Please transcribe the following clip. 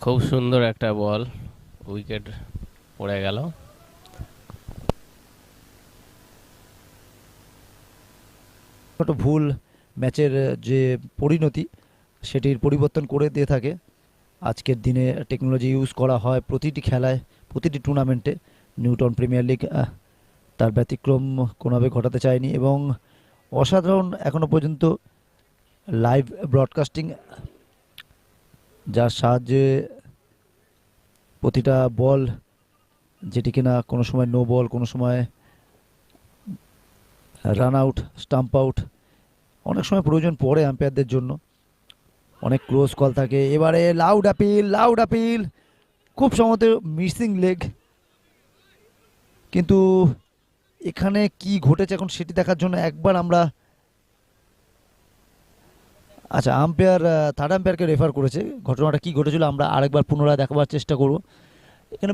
খুব সুন্দর একটা বল, উইকেট পড়ে গেল। ছোট ভুল ম্যাচের যে পরিণতি সেটির পরিবর্তন করে দিয়ে থাকে। আজকের দিনে টেকনোলজি ইউজ করা হয় প্রতিটি খেলায়, প্রতিটি টুর্নামেন্টে। নিউটন প্রিমিয়ার লিগ তার ব্যতিক্রম কোনোভাবে ঘটাতে চায়নি, এবং অসাধারণ এখনো পর্যন্ত লাইভ ব্রডকাস্টিং, যার সাহায্যে প্রতিটা বল, যেটি কিনা কোনো সময় নো বল, কোনো সময় রান আউট, স্টাম্প আউট, অনেক সময় প্রয়োজন পড়ে আম্পায়ারদের জন্য। অনেক ক্লোজ কল থাকে। এবারে লাউড অ্যাপিল, লাউড অ্যাপিল, খুব সম্ভবত মিসিং লেগ। কিন্তু এখানে কি ঘটেছে এখন সেটি দেখার জন্য একবার আমরা, আচ্ছা, আম্পায়ার থার্ড আম্পায়ারকে রেফার করেছে। ঘটনাটা কি ঘটেছিল আমরা আরেকবার পুনরায় দেখাবার চেষ্টা করব। এখানে